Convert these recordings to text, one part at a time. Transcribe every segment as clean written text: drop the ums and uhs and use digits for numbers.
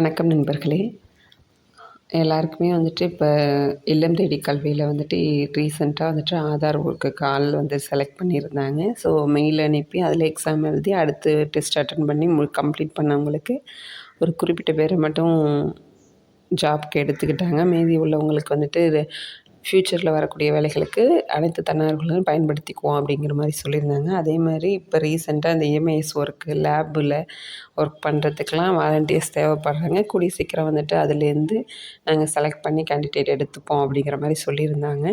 வணக்கம் நண்பர்களே. எல்லாருக்குமே வந்துட்டு இப்போ இல்லம் தேடி கல்வியில் வந்துட்டு ரீசெண்டாக வந்துட்டு ஆதார் ஒர்க்கு கால் வந்து செலக்ட் பண்ணியிருந்தாங்க. ஸோ மெயில் அனுப்பி அதில் எக்ஸாம் எழுதி அடுத்து டெஸ்ட் அட்டன் பண்ணி கம்ப்ளீட் பண்ணவங்களுக்கு ஒரு குறிப்பிட்ட பேரை மட்டும் ஜாப்க்கு எடுத்துக்கிட்டாங்க. மீதி உள்ளவங்களுக்கு வந்துட்டு ஃப்யூச்சரில் வரக்கூடிய வேலைகளுக்கு அனைத்து தன்னார்வலர்களும் பயன்படுத்திக்குவோம் அப்படிங்கிற மாதிரி சொல்லியிருந்தாங்க. அதே மாதிரி இப்போ ரீசெண்டாக அந்த இஎம்ஐஎஸ் ஒர்க்கு லேபில் ஒர்க் பண்ணுறதுக்கெலாம் வாலண்டியர்ஸ் தேவைப்படுறாங்க. கூடிய சீக்கிரம் வந்துட்டு அதுலேருந்து நாங்கள் செலக்ட் பண்ணி கேண்டிடேட் எடுத்துப்போம் அப்படிங்கிற மாதிரி சொல்லியிருந்தாங்க.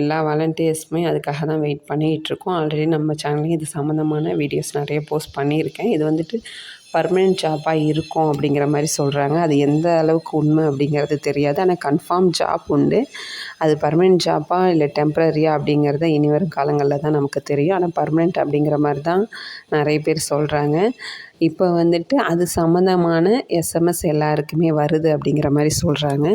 எல்லா வாலண்டியர்ஸுமே அதுக்காக தான் வெயிட் பண்ணிகிட்ருக்கோம். ஆல்ரெடி நம்ம சேனல்லையும் இது சம்மந்தமான வீடியோஸ் நிறைய போஸ்ட் பண்ணியிருக்கேன். இது வந்துட்டு பர்மனெண்ட் ஜாப்பாக இருக்கும் அப்படிங்கிற மாதிரி சொல்கிறாங்க. அது எந்த அளவுக்கு உண்மை அப்படிங்கிறது தெரியாது. ஆனால் கன்ஃபார்ம் ஜாப் உண்டு. அது பர்மனெண்ட் ஜாப்பா இல்லை டெம்ப்ரரியா அப்படிங்கிறத இனி வரும் காலங்களில் தான் நமக்கு தெரியும். ஆனால் பர்மனெண்ட் அப்படிங்கிற மாதிரி தான் நிறைய பேர் சொல்கிறாங்க. இப்போ வந்துட்டு அது சம்மந்தமான எஸ்எம்எஸ் எல்லாருக்குமே வருது அப்படிங்கிற மாதிரி சொல்கிறாங்க.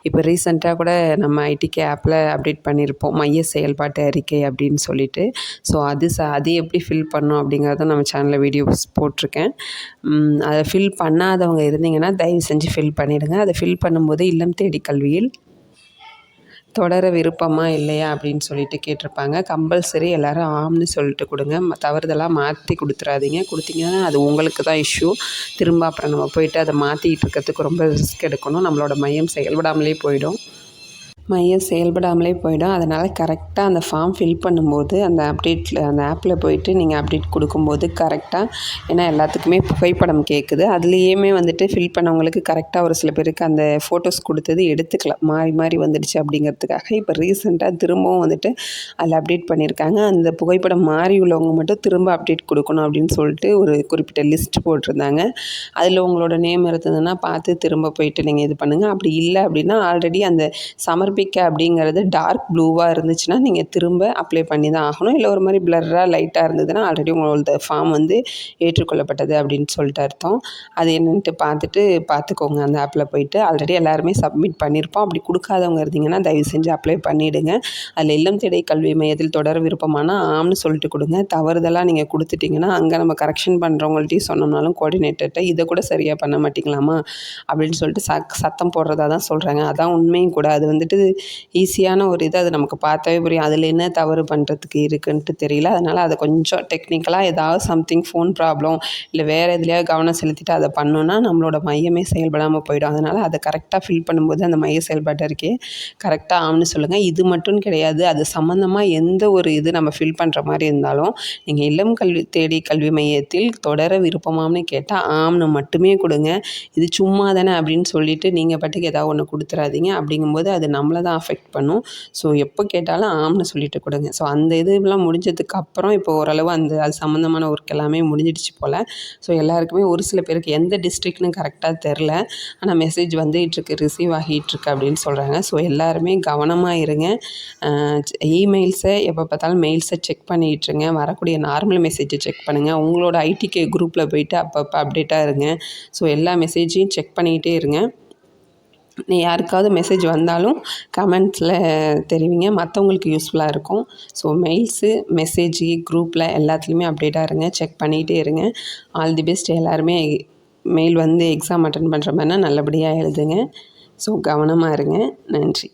இப்போ ரீசெண்டாக கூட நம்ம ஐடிகே ஆப்பில் அப்டேட் பண்ணியிருப்போம், மைய செயல்பாட்டு அறிக்கை அப்படின்னு சொல்லிட்டு. ஸோ அது எப்படி ஃபில் பண்ணணும் அப்படிங்கிறத நம்ம சேனலில் வீடியோஸ் போட்டிருக்கேன். அதை ஃபில் பண்ணாதவங்க இருந்தீங்கன்னா தயவு செஞ்சு ஃபில் பண்ணிவிடுங்க. அதை ஃபில் பண்ணும்போது இல்லம் தேடி கல்வியில் தொடர விருப்பமா இல்லையா அப்படின்னு சொல்லிட்டு கேட்டிருப்பாங்க. கம்பல்சரி எல்லோரும் ஆம்னு சொல்லிட்டு கொடுங்க. தவறுதலாக மாற்றி கொடுத்துறாதீங்க. கொடுத்தீங்கன்னா அது உங்களுக்கு தான் இஷ்யூ. திரும்ப அப்புறம் நம்ம போயிட்டு அதை மாற்றிக்கிட்டு இருக்கிறதுக்கு ரொம்ப ரிஸ்க் எடுக்கணும். நம்மளோட மையம் செயல்படாமலே போயிடும். அதனால் கரெக்டாக அந்த ஃபார்ம் ஃபில் பண்ணும்போது அந்த ஆப்பில் போயிட்டு நீங்கள் அப்டேட் கொடுக்கும்போது கரெக்டாக, ஏன்னா எல்லாத்துக்குமே புகைப்படம் கேட்குது. அதுலேயுமே வந்துட்டு ஃபில் பண்ணவங்களுக்கு கரெக்டாக ஒரு சில பேருக்கு அந்த ஃபோட்டோஸ் கொடுத்தது எடுத்துக்கலாம், மாறி வந்துடுச்சு அப்படிங்கிறதுக்காக இப்போ ரீசெண்டாக திரும்பவும் வந்துட்டு அதில் அப்டேட் பண்ணியிருக்காங்க. அந்த புகைப்படம் மாறி உள்ளவங்க மட்டும் திரும்ப அப்டேட் கொடுக்கணும் அப்படின்னு சொல்லிட்டு ஒரு குறிப்பிட்ட லிஸ்ட் போட்டிருந்தாங்க. அதில் உங்களோட நேம் இருந்ததுன்னா பார்த்து திரும்ப போயிட்டு நீங்கள் இது பண்ணுங்கள். அப்படி இல்லை அப்படின்னா ஆல்ரெடி அந்த அப்படிங்கிறது டார்க் ப்ளூவாக இருந்துச்சுன்னா நீங்கள் திரும்ப அப்ளை பண்ணி தான் ஆகணும். இல்லை ஒரு மாதிரி பிளர்ராக லைட்டாக இருந்ததுன்னா ஆல்ரெடி உங்களோட ஃபார்ம் வந்து ஏற்றுக்கொள்ளப்பட்டது அப்படின்னு சொல்லிட்டு அர்த்தம். அது என்னென்ட்டு பார்த்துக்கோங்க. அந்த ஆப்பில் போயிட்டு ஆல்ரெடி எல்லாருமே சப்மிட் பண்ணியிருப்போம். அப்படி கொடுக்காதவங்க இருந்தீங்கன்னா தயவு செஞ்சு அப்ளை பண்ணிவிடுங்க. அதில் இல்லம் தேடி கல்வி மையத்தில் தொடர விருப்பமான ஆம்னு சொல்லிட்டு கொடுங்க. தவறுதலாக நீங்கள் கொடுத்துட்டிங்கன்னா அங்கே நம்ம கரெக்ஷன் பண்ணுறவங்கள்ட்டையும் சொன்னோம்னாலும் கோஆர்டினேட்டர்கிட்ட இதை கூட சரியாக பண்ண மாட்டிங்களாமா அப்படின்னு சொல்லிட்டு சத்தம் போடுறதா தான் சொல்கிறாங்க. அதான் உண்மையும் கூட. அது வந்துட்டு ஈஸியான ஒரு இது. அது நமக்கு பார்த்தாவே புரியும் அதில் என்ன தவறு பண்ணுறதுக்கு இருக்குன்ட்டு தெரியல. அதனால் அதை கொஞ்சம் டெக்னிக்கலாக ஏதாவது சம்திங் ஃபோன் ப்ராப்ளம் இல்லை வேறு எதுலையாவது கவனம் செலுத்திட்டு அதை பண்ணோன்னா நம்மளோட மையமே செயல்படாமல் போயிடும். அதனால் அதை கரெக்டாக ஃபில் பண்ணும்போது அந்த மைய செயல்பாட்டு அறிக்கையை கரெக்டாக ஆம்னு சொல்லுங்கள். இது மட்டும் கிடையாது, அது சம்மந்தமாக எந்த ஒரு இது நம்ம ஃபில் பண்ணுற மாதிரி இருந்தாலும் நீங்கள் இல்லம் தேடி கல்வி மையத்தில் தொடர விருப்பமாம்னு கேட்டால் ஆம்னு மட்டுமே கொடுங்க. இது சும்மா தானே அப்படின்னு சொல்லிட்டு நீங்கள் பாட்டுக்கு ஏதாவது ஒன்று கொடுத்துறாதீங்க. அப்படிங்கும்போது அது நம்மளை தான் அஃபெக்ட் பண்ணும். ஸோ எப்போ கேட்டாலும் ஆம்னு சொல்லிட்டு கொடுங்க. ஸோ அந்த இதுலாம் முடிஞ்சதுக்கப்புறம் இப்போ ஓரளவு அது சம்மந்தமான ஒர்க் எல்லாமே முடிஞ்சிடுச்சு போல். ஸோ எல்லாருக்குமே ஒரு சில பேருக்கு எந்த டிஸ்ட்ரிக்ட்னு கரெக்டாக தெரில, ஆனால் மெசேஜ் வந்துகிட்ருக்கு, ரிசீவ் ஆகிட்டுருக்கு அப்படின்னு சொல்கிறாங்க. ஸோ எல்லாருமே கவனமாக இருங்க. இமெயில்ஸை எப்போ பார்த்தாலும் மெயில்ஸை செக் பண்ணிகிட்ருங்க. வரக்கூடிய நார்மல் மெசேஜை செக் பண்ணுங்கள். உங்களோட ஐடிகே குரூப்பில் போயிட்டு அப்பப்போ அப்டேட்டாக இருங்க. ஸோ எல்லா மெசேஜையும் செக் பண்ணிக்கிட்டே இருங்க. யாருக்காவது மெசேஜ் வந்தாலும் கமெண்ட்ஸில் தெரிவிங்க, மற்றவங்களுக்கு யூஸ்ஃபுல்லாக இருக்கும். ஸோ மெசேஜ் குரூப்பில் எல்லாத்துலேயுமே அப்டேட்டாக இருங்க, செக் பண்ணிகிட்டே இருங்க. All the best. எல்லாருமே மெயில் வந்து எக்ஸாம் அட்டன் பண்ணுற மாதிரினா நல்லபடியாக எழுதுங்க. ஸோ கவனமாக இருங்க. நன்றி.